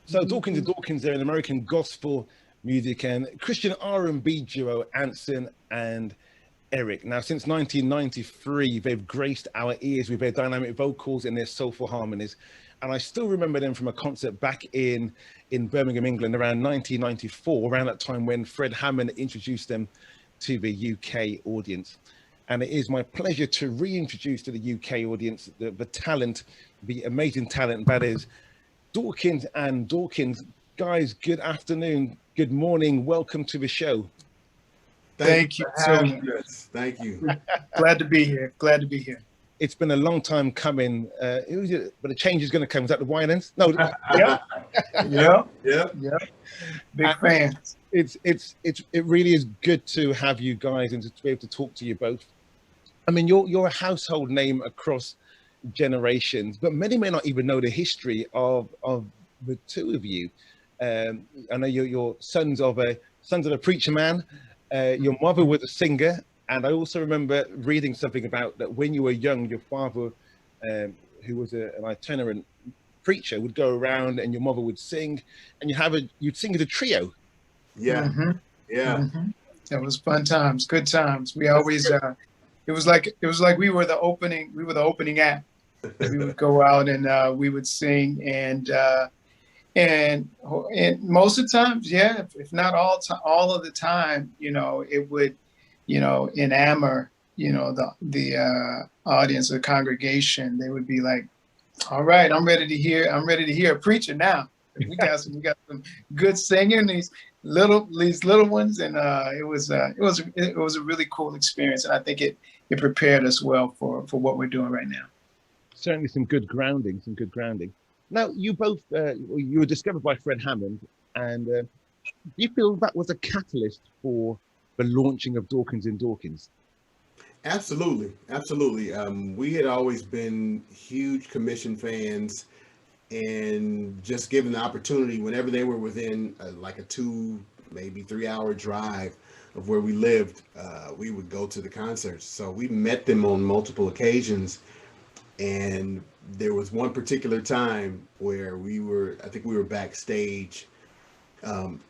So Dawkins and Dawkins, they're an American gospel music and Christian R&B duo, Anson and Eric. Now, since 1993, they've graced our ears with their dynamic vocals and their soulful harmonies. And I still remember them from a concert back in Birmingham, England, around 1994, around that time when Fred Hammond introduced them to the UK audience. And it is my pleasure to reintroduce to the UK audience the talent, the amazing talent that is Dawkins and Dawkins. Guys, good afternoon, good morning, welcome to the show. Thank you so much. Thank you. Glad to be here. Glad to be here. It's been a long time coming, but the change is going to come. Was that the Winans? No. Yeah. Big fans. It really is good to have you guys and to be able to talk to you both. I mean, you're a household name across generations, but many may not even know the history of the two of you. I know you're sons of a preacher man. Your mother was a singer, and I also remember reading something about that when you were young, your father, who was an itinerant preacher, would go around and your mother would sing, and you'd sing as a trio. Yeah, yeah. It was fun times, good times. We always it was like we were the opening act. We would go out and we would sing and most of the times, if not all of the time, it would, enamor, the audience, the congregation. They would be like, all right, I'm ready to hear a preacher now. We got some good singing, these little ones, and it was a really cool experience, and I think it prepared us well for what we're doing right now. Certainly some good grounding. Now, you both, you were discovered by Fred Hammond, and do you feel that was a catalyst for the launching of Dawkins and Dawkins? Absolutely. We had always been huge commission fans, and just given the opportunity, whenever they were within like a 2, maybe 3 hour drive of where we lived, we would go to the concerts. So we met them on multiple occasions. And there was one particular time where I think we were backstage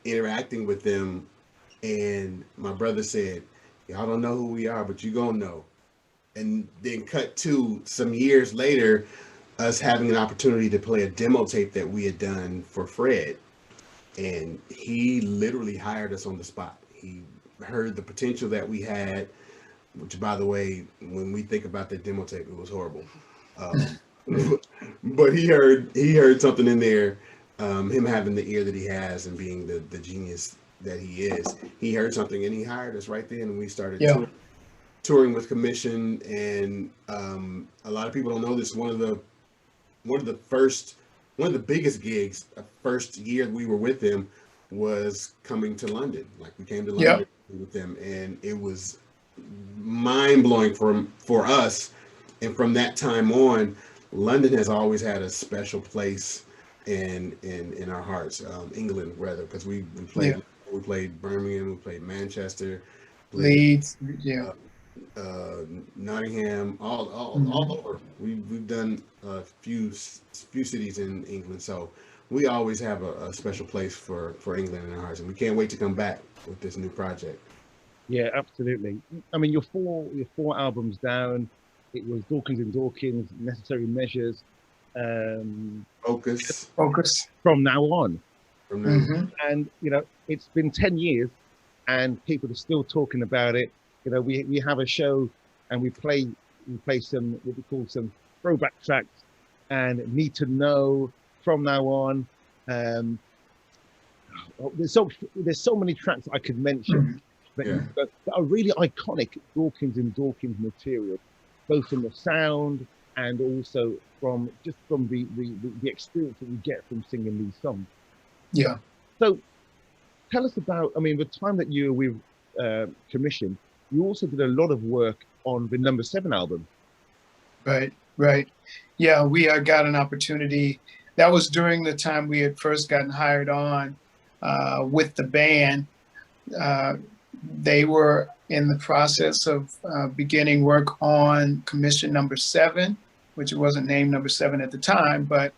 interacting with them, and my brother said, y'all don't know who we are, but you gonna know. And then cut to some years later, us having an opportunity to play a demo tape that we had done for Fred. And he literally hired us on the spot. He heard the potential that we had, which, by the way, when we think about that demo tape, it was horrible. But he heard something in there, him having the ear that he has and being the genius that he is. He heard something and he hired us right then, and we started touring with commission. And a lot of people don't know this. One of the biggest gigs, first year we were with them, was coming to London. Like, we came to London with them, and it was mind blowing for us. And from that time on, London has always had a special place in our hearts. England, rather, because we played Birmingham, we played Manchester, Leeds, Nottingham, all over. We've done a few cities in England, so we always have a special place for England in our hearts, and we can't wait to come back with this new project. Yeah, absolutely. I mean, you're four albums down. It was Dawkins and Dawkins, Necessary Measures, Focus. From Now On. And it's been 10 years, and people are still talking about it. We have a show, and we play some what we call some throwback tracks, and Need to Know, From Now On. There's so many tracks I could mention that are really iconic Dawkins and Dawkins material, both from the sound and also from the experience that we get from singing these songs. Yeah. So tell us about, the time that you were with Commission, you also did a lot of work on the number 7 album. Right. Yeah, we got an opportunity. That was during the time we had first gotten hired on with the band. They were in the process of beginning work on Commission number 7, which it wasn't named number 7 at the time, but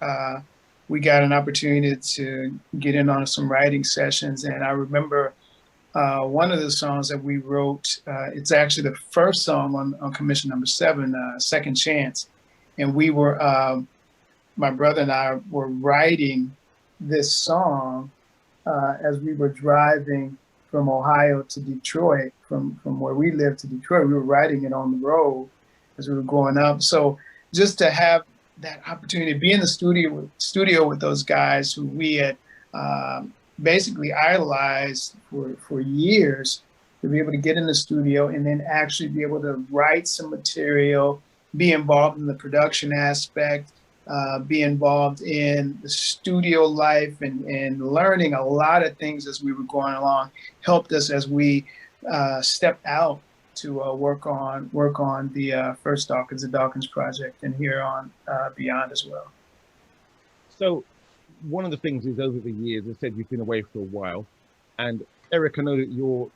we got an opportunity to get in on some writing sessions. And I remember one of the songs that we wrote, it's actually the first song on commission number 7, Second Chance. And we were, my brother and I were writing this song as we were driving from Ohio to Detroit, from where we lived to Detroit. We were writing it on the road as we were going up. So just to have that opportunity to be in the studio with those guys who we had basically idolized for years, to be able to get in the studio and then actually be able to write some material, be involved in the production aspect, be involved in the studio life, and learning a lot of things as we were going along, helped us as we stepped out to work on the first Dawkins and Dawkins project, and here on beyond as well. So one of the things is, over the years, I said you've been away for a while, and Eric, I know that you're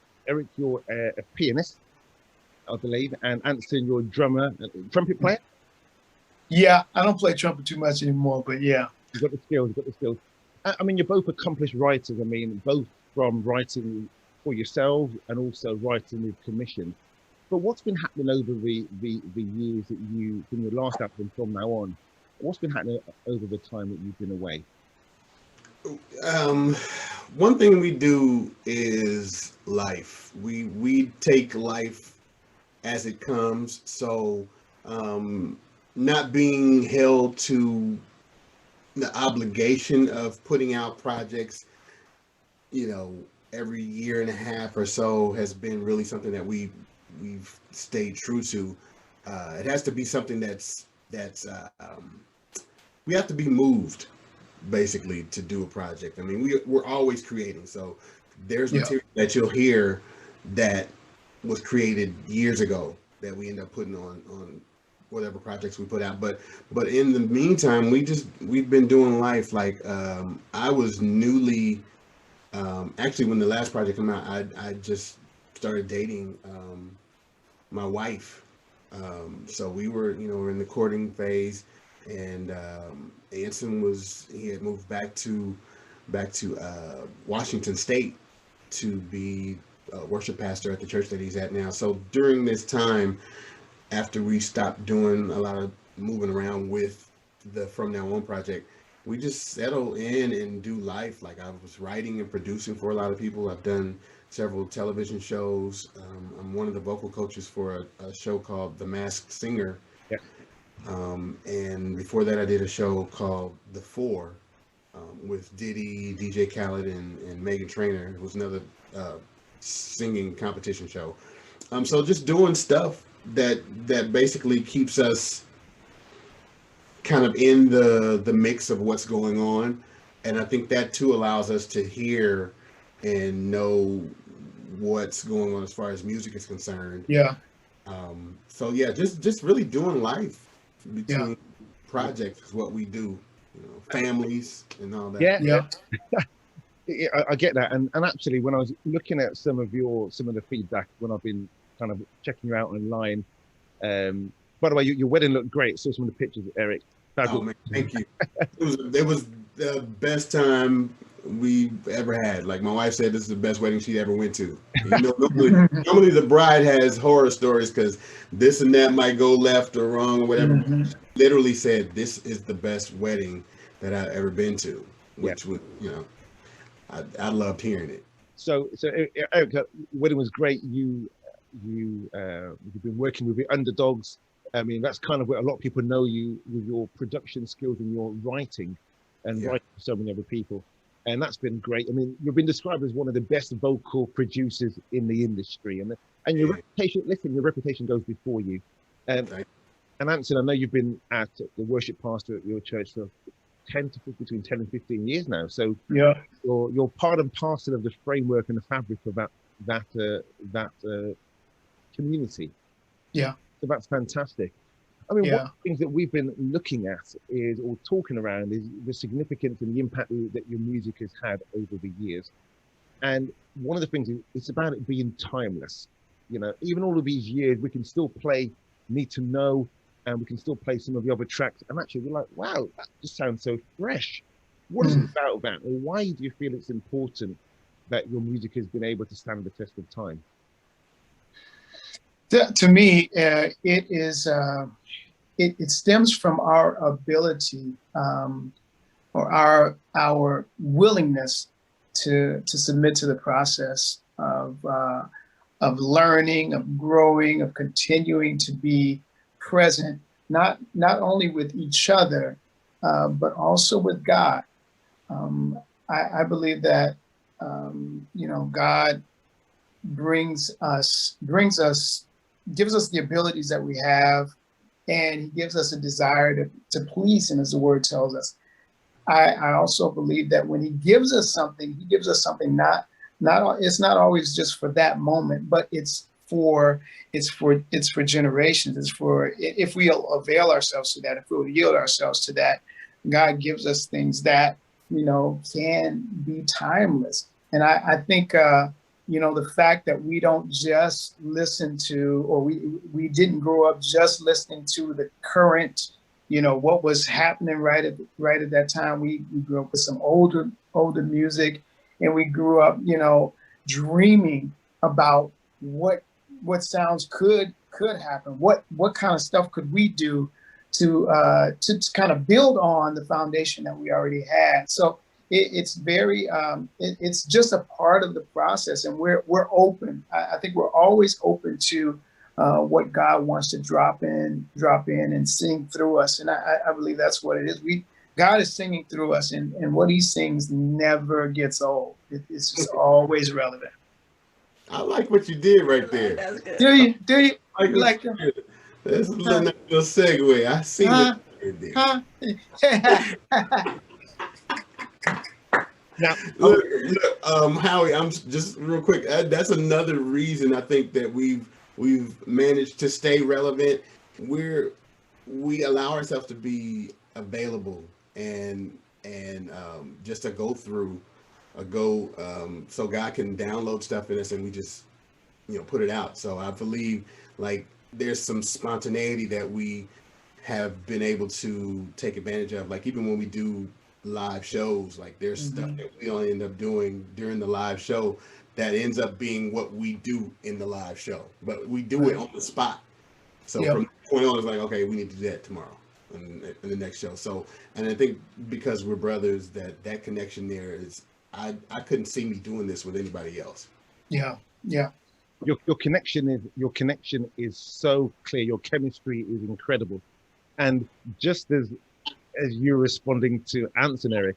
a pianist, I believe, and Anson, you're a drummer, trumpet player. Yeah, I don't play trumpet too much anymore, but yeah. You've got the skills, you've got the skills. I mean, you're both accomplished writers. I mean, both from writing for yourselves and also writing with commission. But what's been happening over the years that you, from your last album from now on, what's been happening over the time that you've been away? One thing we do is life. We take life as it comes. So not being held to the obligation of putting out projects, you know, every year and a half or so has been really something that we've stayed true to. It has to be something that's we have to be moved, basically, to do a project. I mean, we're always creating. So there's material that you'll hear that was created years ago that we end up putting on whatever projects we put out. But in the meantime, we've been doing life. Like I was newly, actually, when the last project came out, I just started dating my wife. So we were, we're in the courting phase, and Anson he had moved back to Washington State to be a worship pastor at the church that he's at now. So during this time, after we stopped doing a lot of moving around with the From Now On project, we just settle in and do life. Like, I was writing and producing for a lot of people. I've done several television shows. I'm one of the vocal coaches for a show called The Masked Singer. Yeah. And before that, I did a show called The Four with Diddy, DJ Khaled, and Megan Trainor. It was another singing competition show. So just doing stuff that basically keeps us kind of in the mix of what's going on. And I think that too allows us to hear and know what's going on as far as music is concerned. Yeah. So yeah, just really doing life between projects is what we do, families and all that. Yeah. I get that. And actually, when I was looking at some of the feedback when I've been kind of checking you out online, by the way, your wedding looked great. Saw some of the pictures, Eric. Oh man, thank you. It was the best time we've ever had. Like, my wife said, this is the best wedding she ever went to. Normally the bride has horror stories because this and that might go left or wrong or whatever. Mm-hmm. She literally said, this is the best wedding that I've ever been to, which would, I loved hearing it. So Eric, wedding was great. You've been working with the Underdogs. I mean, that's kind of where a lot of people know you, with your production skills and your writing, and writing for so many other people. And that's been great. I mean, you've been described as one of the best vocal producers in the industry, and your reputation. Listen, your reputation goes before you. And Anson, I know you've been at the worship pastor at your church for between 10 and 15 years now. So you're part and parcel of the framework and the fabric of that community. Yeah. So that's fantastic. I mean, one of the things that we've been looking at or talking around is the significance and the impact that your music has had over the years. And one of the things is it's about it being timeless. Even all of these years, we can still play Need to Know, and we can still play some of the other tracks. And actually, we're like, wow, that just sounds so fresh. What is it about that? Or why do you feel it's important that your music has been able to stand the test of time? To me, it is. It stems from our ability or our willingness to submit to the process of learning, of growing, of continuing to be present, not only with each other, but also with God. I believe that God gives us the abilities that we have, and he gives us a desire to please him, as the word tells us. I also believe that when he gives us something not it's not always just for that moment, but it's for generations. It's for, if we avail ourselves to that, if we'll yield ourselves to that, God gives us things that can be timeless. And I think the fact that we don't just listen to, or we didn't grow up just listening to the current, what was happening right at that time. We grew up with some older music, and we grew up, dreaming about what sounds could happen. What kind of stuff could we do to kind of build on the foundation that we already had. So it's very it's just a part of the process, and we're open. I think we're always open to what God wants to drop in and sing through us. And I believe that's what it is. God is singing through us, and what he sings never gets old. It's just always relevant. I like what you did right there. That's good. Do you? I like that. That's a little segue. I see what you did there. Now, look, Howie, I'm just real quick. That's another reason I think that we've managed to stay relevant. We allow ourselves to be available and just to go through so God can download stuff in us, and we just put it out. So I believe like there's some spontaneity that we have been able to take advantage of. Like even when we do live shows, like there's stuff that we don't end up doing during the live show that ends up being what we do in the live show, but we do it on the spot. So from that point on, it's like, okay, we need to do that tomorrow in the next show. So, and I think because we're brothers, that connection there is, I couldn't see me doing this with anybody else. Yeah. Your connection is so clear. Your chemistry is incredible, and just as you're responding to Anson, Eric,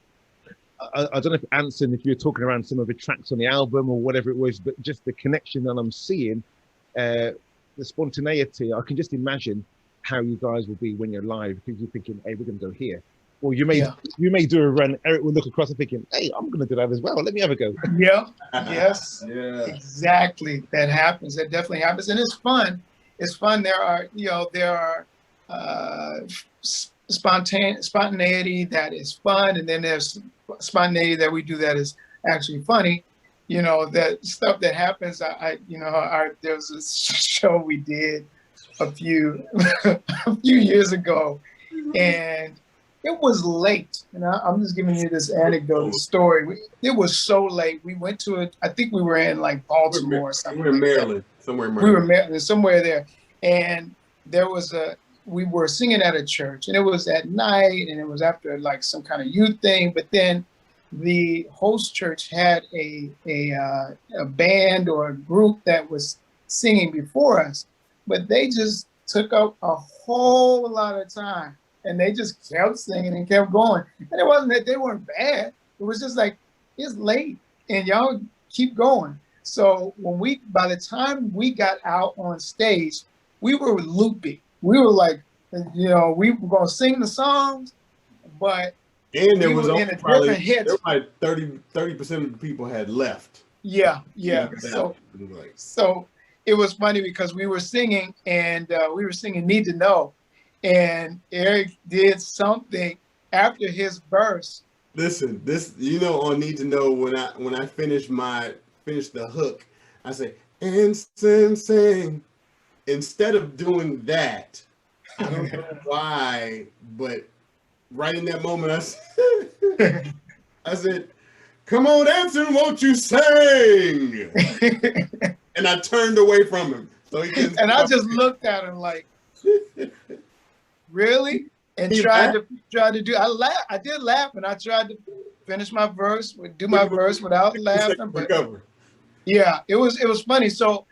I don't know if Anson, if you're talking around some of the tracks on the album or whatever it was, but just the connection that I'm seeing, the spontaneity, I can just imagine how you guys will be when you're live, because you're thinking, hey, we're going to go here. Or you may do a run, Eric will look across and thinking, hey, I'm going to do that as well. Let me have a go. Yeah. Yes. Yeah. Exactly. That happens. That definitely happens. And it's fun. It's fun. There are spontaneity that is fun, and then there's spontaneity that we do that is actually funny. That stuff that happens. There was a show we did a few years ago, and it was late. And I'm just giving you this anecdotal story. It was so late. We went to it. I think we were in like Baltimore or something. We were in Maryland, somewhere in Maryland. We were in Maryland, somewhere there, and there was we were singing at a church, and it was at night, and it was after like some kind of youth thing. But then the host church had a band or a group that was singing before us, but they just took up a whole lot of time, and they just kept singing and kept going. And it wasn't that they weren't bad. It was just like, it's late and y'all keep going. So by the time we got out on stage, we were loopy. We were like, we were going to sing the songs, but there was in a different hit. There were like 30% of the people had left. Yeah. So it was funny because we were singing, and we were singing "Need to Know," and Eric did something after his verse. Listen, on "Need to Know," when I finish the hook, I say, "Anson sing." Instead of doing that, I don't know why, but right in that moment, I said, "Come on, Anson, won't you sing?" And I turned away from him. So he didn't. And I just looked at him like, really? And tried to do. I laughed. I did laugh, and I tried to finish my verse, do my verse without laughing. But yeah, it was funny. So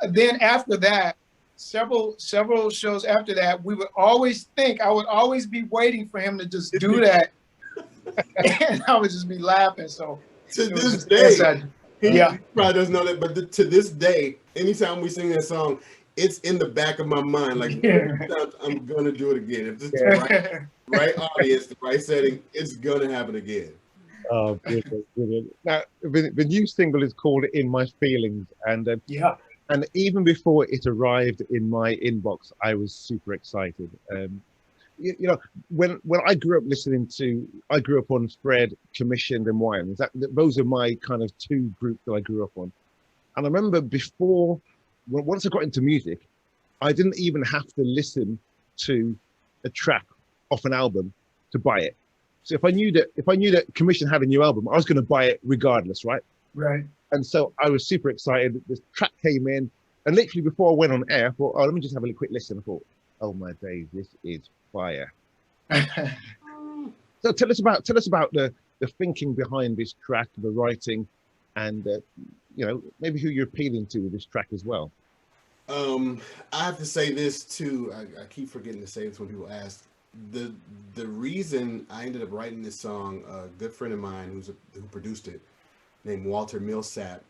then after that, several shows after that, we would always think, I would always be waiting for him to just do that, and I would just be laughing. So to this day, he probably doesn't know that, but to this day, anytime we sing that song, it's in the back of my mind. Like, I'm gonna do it again. If this is the right audience, the right setting, it's gonna happen again. Oh, brilliant, brilliant. Now, the new single is called "In My Feelings," and and even before it arrived in my inbox, I was super excited. You know, when I grew up listening to, I grew up on Fred, Commissioned, and Wine. Those are my kind of two groups that I grew up on. And I remember before, once I got into music, I didn't even have to listen to a track off an album to buy it. So if I knew that Commission had a new album, I was going to buy it regardless, right? Right. And so I was super excited. This track came in, and literally before I went on air, I thought, oh, let me just have a quick listen. I thought, oh my days, this is fire. So tell us about the thinking behind this track, the writing, and you know, maybe who you're appealing to with this track as well. I have to say this too. I keep forgetting to say this when people ask. The reason I ended up writing this song, a good friend of mine who produced it, named Walter Millsap,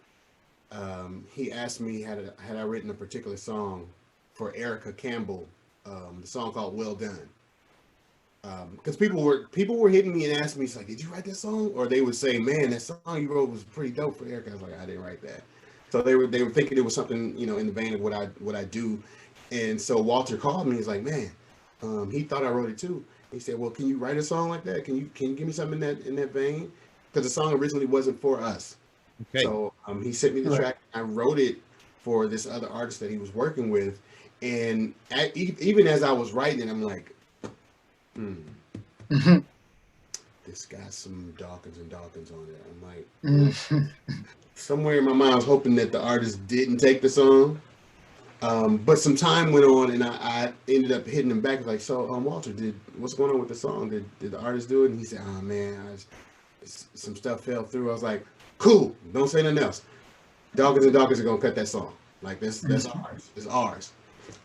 he asked me had I written a particular song for Erica Campbell, the song called "Well Done," because people were hitting me and asking me, it's like, "Did you write that song?" Or they would say, "Man, that song you wrote was pretty dope for Erica." I was like, "I didn't write that." So they were thinking it was something, you know, in the vein of what I do, and so Walter called me. He's like, "Man, he thought I wrote it too." He said, "Well, can you write a song like that? Can you give me something in that vein?" Because the song originally wasn't for us. Okay. So he sent me the track. I wrote it for this other artist that he was working with, and even as I was writing it, I'm like, this got some Dawkins and Dawkins on it. I'm like, somewhere in my mind, I was hoping that the artist didn't take the song. But some time went on, and I ended up hitting him back like, "So, Walter, what's going on with the song? Did the artist do it?" And he said, "Oh man, some stuff fell through." I was like, "Cool, don't say nothing else. Dawkins and Dawkins are gonna cut that song. Like that's ours. It's ours."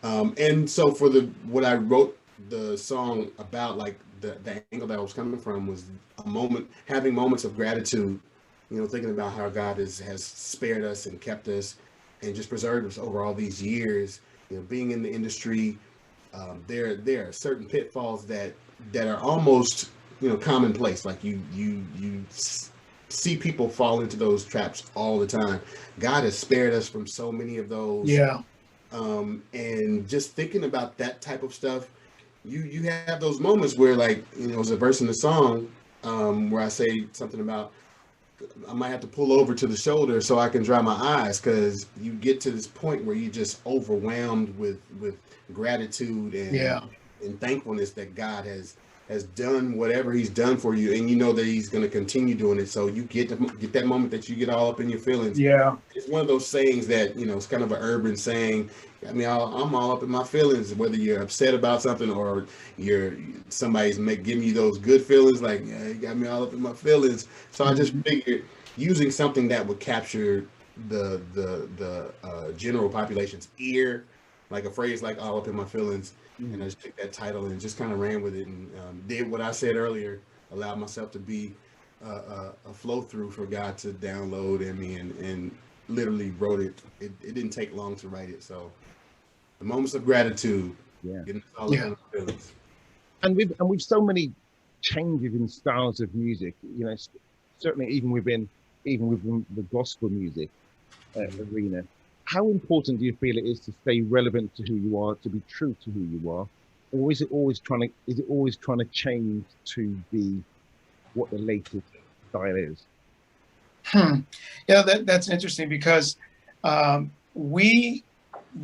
And so for what I wrote the song about, like the angle that I was coming from was having moments of gratitude. You know, thinking about how God has spared us and kept us and just preserved us over all these years. You know, being in the industry, there are certain pitfalls that are almost, you know, commonplace. Like you see people fall into those traps all the time. God has spared us from so many of those. Yeah. And just thinking about that type of stuff, you have those moments where, like, you know, there's a verse in the song where I say something about, I might have to pull over to the shoulder so I can dry my eyes, because you get to this point where you're just overwhelmed with gratitude and thankfulness that God has done whatever he's done for you, and you know that he's going to continue doing it. So you get that moment that you get all up in your feelings. Yeah, it's one of those sayings that, you know, it's kind of an urban saying. I mean, I'm all up in my feelings, whether you're upset about something or somebody's giving you those good feelings, like, yeah, you got me all up in my feelings. So I just figured using something that would capture the general population's ear, like a phrase like "all up in my feelings," and I just took that title and just kind of ran with it, and did what I said earlier, allowed myself to be a flow through for God to download in me, and literally wrote it. It didn't take long to write it. So the moments of gratitude, getting all up in my feelings. And with so many changes in styles of music, you know, certainly even within the gospel music arena, how important do you feel it is to stay relevant to who you are, to be true to who you are, or is it always trying to change to be what the latest style is? Yeah, that's interesting, because we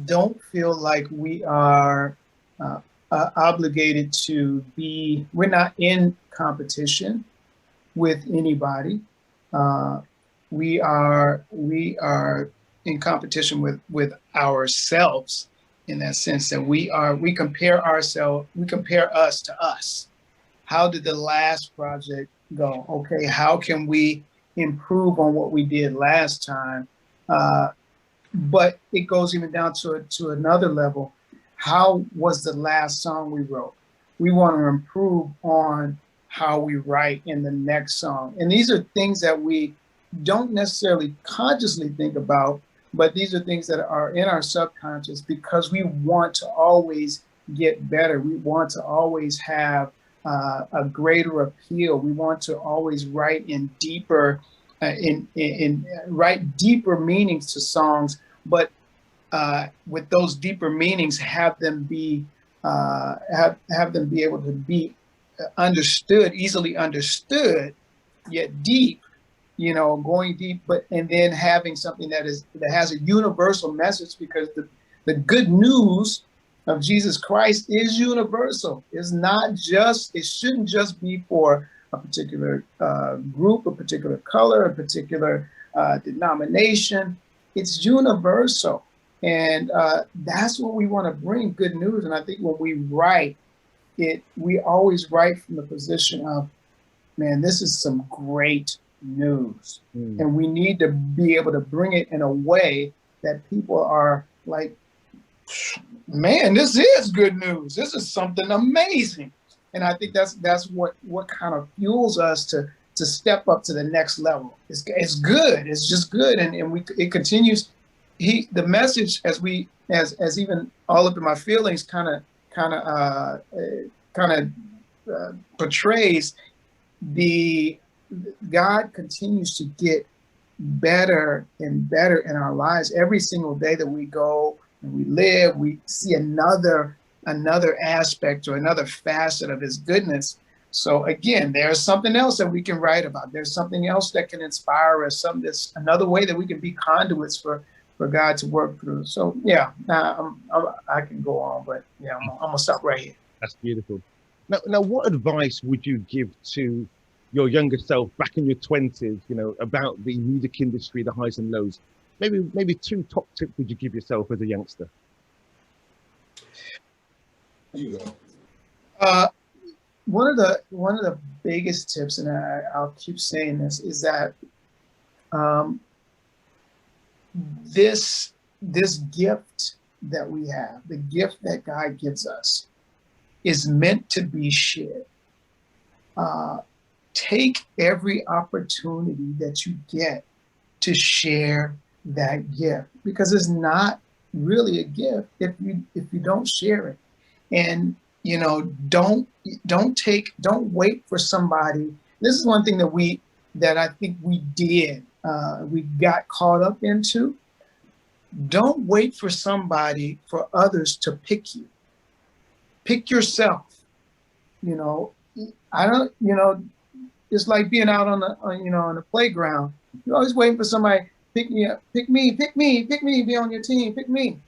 don't feel like we are obligated to be. We're not in competition with anybody. We are in competition with ourselves, in that sense that we compare us to us. How did the last project go? Okay, how can we improve on what we did last time? But it goes even down to another level. How was the last song we wrote? We want to improve on how we write in the next song. And these are things that we don't necessarily consciously think about, but these are things that are in our subconscious because we want to always get better. We want to always have a greater appeal. We want to always write in deeper, write deeper meanings to songs, but with those deeper meanings, have them be able to be understood, easily understood, yet deep. Going deep, and then having something that has a universal message, because the good news of Jesus Christ is universal. It's not just, it shouldn't just be for a particular group, a particular color, a particular denomination. It's universal. And that's what we want to bring, good news. And I think when we write it, we always write from the position of, man, this is some great news. And we need to be able to bring it in a way that people are like, man, this is good news. This is something amazing. And I think that's what kind of fuels us to step up to the next level. It's good. It's just good. And it continues. The message, as even all up in my feelings kind of portrays, God continues to get better and better in our lives. Every single day that we go and we live, we see another aspect or another facet of his goodness. So again, there's something else that we can write about. There's something else that can inspire us. Another way that we can be conduits for God to work through. So yeah, I can go on, but yeah, I'm gonna stop right here. That's beautiful. Now, what advice would you give to your younger self back in your 20s, about the music industry, the highs and lows? Maybe 2 top tips would you give yourself as a youngster? You go. One of the biggest tips, and I'll keep saying this, is that this gift that we have, the gift that God gives us, is meant to be shared. Take every opportunity that you get to share that gift, because it's not really a gift if you don't share it. And don't wait for somebody. This is one thing that I think we got caught up into. Don't wait for others to pick you. Pick yourself. It's like being out on the playground. You're always waiting for somebody, pick me up, pick me, be on your team, pick me.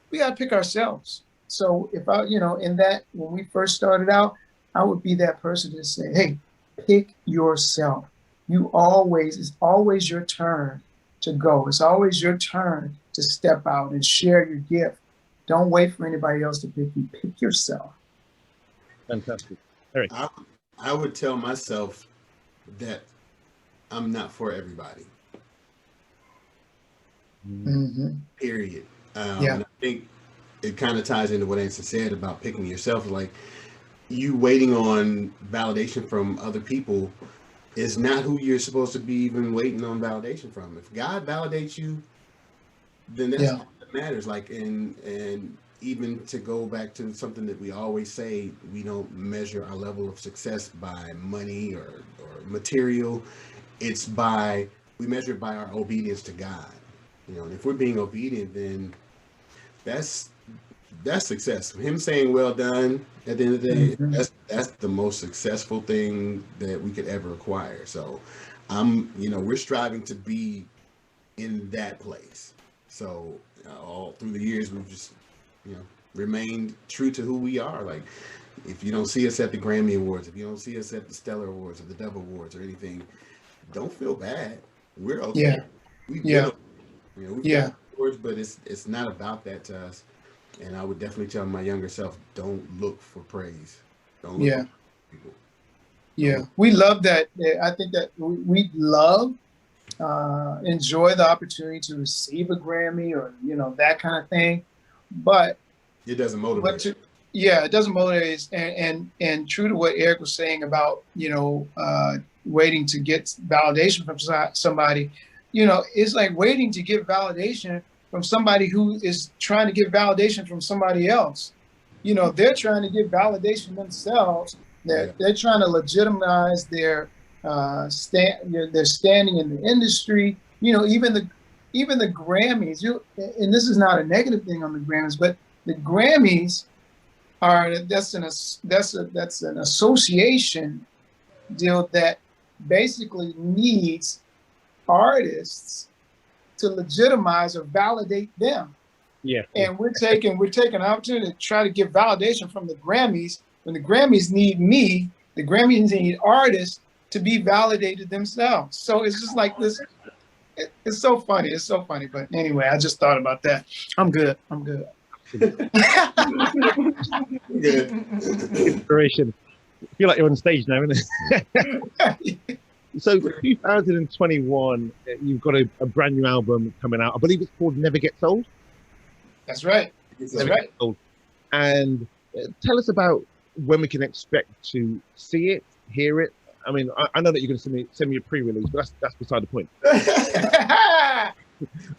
We got to pick ourselves. So if when we first started out, I would be that person to say, hey, pick yourself. It's always your turn to go. It's always your turn to step out and share your gift. Don't wait for anybody else to pick you. Pick yourself. Fantastic. Eric. I would tell myself that I'm not for everybody. Mm-hmm. Period. Yeah. And I think it kind of ties into what Anson said about picking yourself. Like, you waiting on validation from other people is not who you're supposed to be even waiting on validation from. If God validates you, then that's all that matters. Like, and even to go back to something that we always say, we don't measure our level of success by money or material. We measure it by our obedience to God. And if we're being obedient, then that's success. Him saying well done at the end of the day, that's the most successful thing that we could ever acquire. So we're striving to be in that place. So all through the years, we've just remained true to who we are. Like, If you don't see us at the Grammy Awards, if you don't see us at the Stellar Awards or the Dove Awards or anything, don't feel bad. We're okay. Yeah. We've Yeah. been, you know, we've Yeah. got awards, but it's not about that to us. And I would definitely tell my younger self, don't look for praise. Don't look Yeah. for people. Yeah. We love that. I think that we love, enjoy the opportunity to receive a Grammy or, you know, that kind of thing. But It doesn't motivate. yeah, it doesn't motivate us. And true to what Eric was saying about, you know, waiting to get validation from somebody, you know, it's like waiting to get validation from somebody who is trying to get validation from somebody else. You know, they're trying to get validation themselves. They're trying to legitimize their their standing in the industry. You know, even the Grammys. And this is not a negative thing on the Grammys, but the Grammys that's an association deal that basically needs artists to legitimize or validate them. Yeah. And we're taking an opportunity to try to get validation from the Grammys when the Grammys need me, the Grammys need artists to be validated themselves. So it's just like this. It's so funny. It's so funny. But anyway, I just thought about that. I'm good. Good. Inspiration. I feel like you're on stage now, isn't it? So 2021, you've got a brand new album coming out. I believe it's called Never Gets Old. That's right. That's right. And tell us about when we can expect to see it, hear it. I mean, I know that you're going to send me a pre-release, but that's beside the point.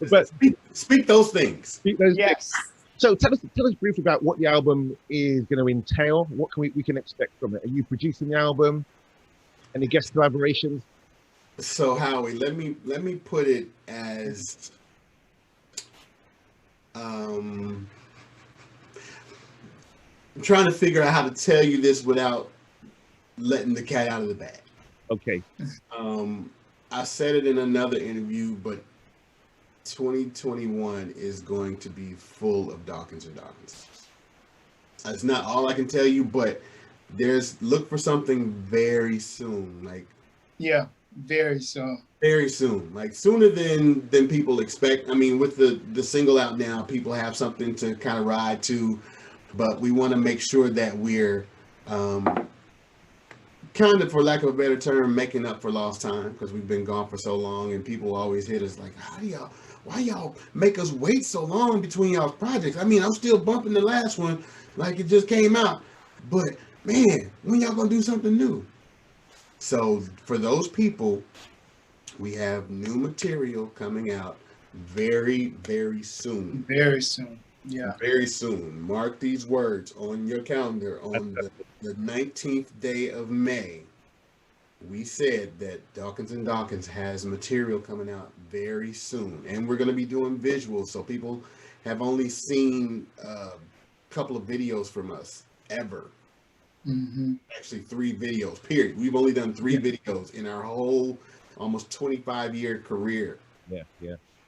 But speak those things. Yes. So tell us briefly about what the album is going to entail. What can we can expect from it? Are you producing the album? Any guest collaborations? So Howie, let me put it as I'm trying to figure out how to tell you this without letting the cat out of the bag. Okay. I said it in another interview, but 2021 is going to be full of Dawkins and Dawkins. That's not all I can tell you, but look for something very soon. Like, yeah, very soon. Very soon, like sooner than people expect. I mean, with the single out now, people have something to kind of ride to, but we want to make sure that we're kind of, for lack of a better term, making up for lost time, because we've been gone for so long, and people always hit us like, why y'all make us wait so long between y'all's projects? I mean, I'm still bumping the last one like it just came out, but man, when y'all gonna do something new? So for those people, we have new material coming out very, very soon. Very soon. Yeah. Very soon. Mark these words on your calendar. On the 19th day of May, we said that Dawkins and Dawkins has material coming out very soon. And we're going to be doing visuals. So people have only seen a couple of videos from us ever. Mm-hmm. Actually, 3 videos, period. We've only done 3 videos in our whole almost 25-year career. Yeah.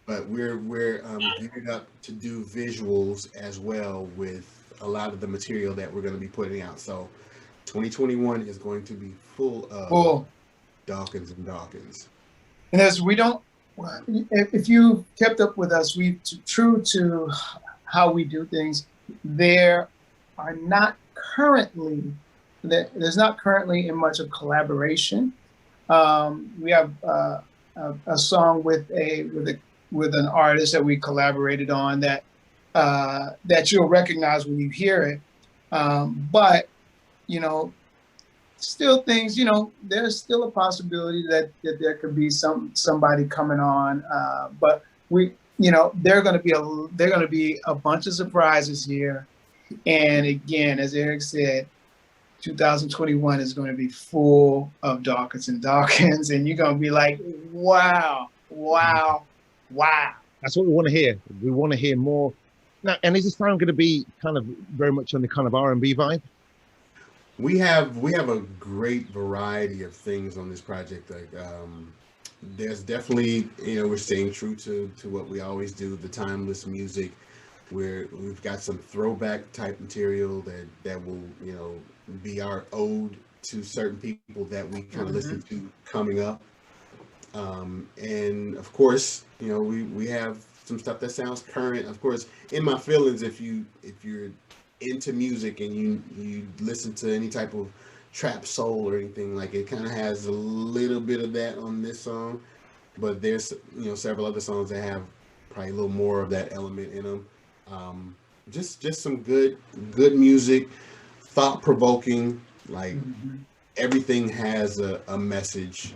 But we're geared up to do visuals as well with a lot of the material that we're going to be putting out. So 2021 is going to be full of Dawkins and Dawkins. And as if you kept up with us, true to how we do things, there's not currently in much of collaboration. We have a song with an artist that we collaborated on that you'll recognize when you hear it. But still things, there's still a possibility that there could be somebody coming on. But there are going to be a bunch of surprises here. And again, as Eric said, 2021 is going to be full of Dawkins and Dawkins, and you're going to be like, wow. That's what we want to hear. We want to hear more. Now, and is this sound going to be kind of very much on the kind of R&B vibe? We have a great variety of things on this project. Like, there's definitely, we're staying true to what we always do, the timeless music. We've got some throwback type material that will, you know, be our ode to certain people that we kind of listen to coming up. And of course, you know, we have some stuff that sounds current. Of course, In My Feelings, if you're into music and you listen to any type of trap soul or anything, like, it kind of has a little bit of that on this song, but there's, you know, several other songs that have probably a little more of that element in them. Just some good music, thought provoking, like everything has a message.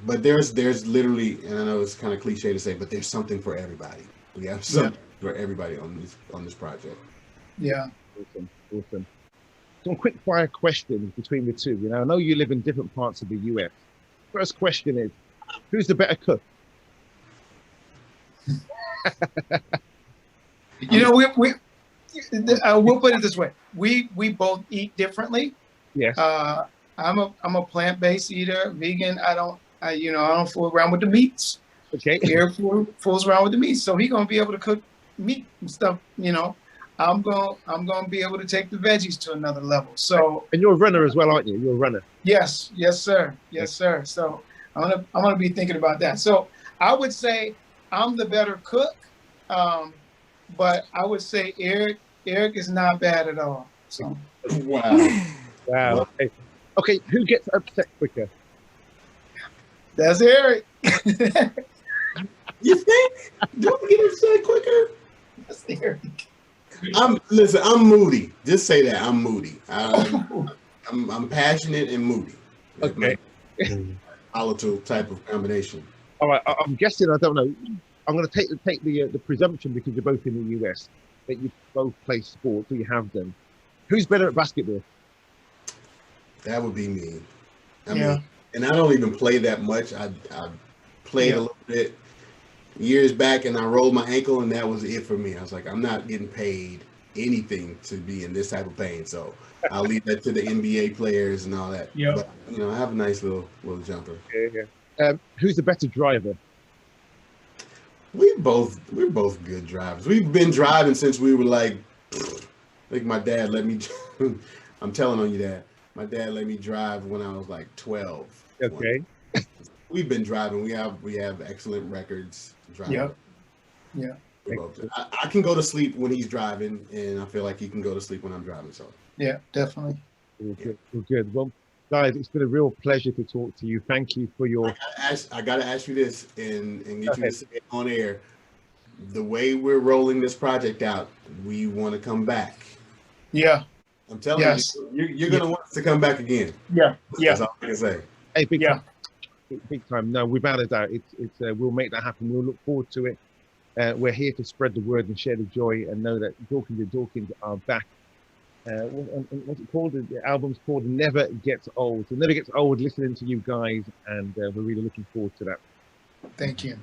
But there's literally, and I know it's kind of cliche to say, but there's something for everybody. We have something for everybody on this project. Yeah. Awesome. Some quick fire questions between the two. You know, I know you live in different parts of the US. First question is, who's the better cook? You know, we'll put it this way: we both eat differently. Yes. I'm a plant-based eater, vegan. I don't fool around with the meats. Okay. Eric fools around with the meats, so he's gonna be able to cook meat and stuff. You know, I'm gonna be able to take the veggies to another level. So. And you're a runner as well, aren't you? You're a runner. Yes, sir. Yes, sir. So I'm gonna be thinking about that. So I would say I'm the better cook, but I would say Eric is not bad at all. So. Wow. Okay. Who gets upset quicker? That's Eric. You think? Don't get upset quicker. That's Eric. I'm moody. Just say that I'm moody. I'm passionate and moody. Okay. Volatile type of combination. All right. I'm guessing. I don't know. I'm going to take the presumption, because you're both in the US, that you both play sports, or you have done. Who's better at basketball? That would be me. I mean, and I don't even play that much. I played a little bit years back, and I rolled my ankle, and that was it for me. I was like, I'm not getting paid anything to be in this type of pain, so I'll leave that to the NBA players and all that. Yeah. But, you know, I have a nice little jumper. Yeah. Who's the better driver? We're both good drivers. We've been driving since we were like, I think my dad let me. I'm telling on you, Dad. My dad let me drive when I was like 12. Okay. We've been driving. We have excellent records driving. Yeah. I can go to sleep when he's driving, and I feel like he can go to sleep when I'm driving. So. Yeah, definitely. Good. Well, guys, it's been a real pleasure to talk to you. Thank you for your. I gotta ask you this, and get you to say it on air. The way we're rolling this project out, we want to come back. Yeah. I'm telling you, you're gonna want us to come back again. Yeah. That's all I can say. Hey, big time. No, without a doubt, it's we'll make that happen. We'll look forward to it. We're here to spread the word and share the joy, and know that Dawkins and Dawkins are back. What's it called? The album's called Never Gets Old. So Never Gets Old listening to you guys, and we're really looking forward to that. Thank you.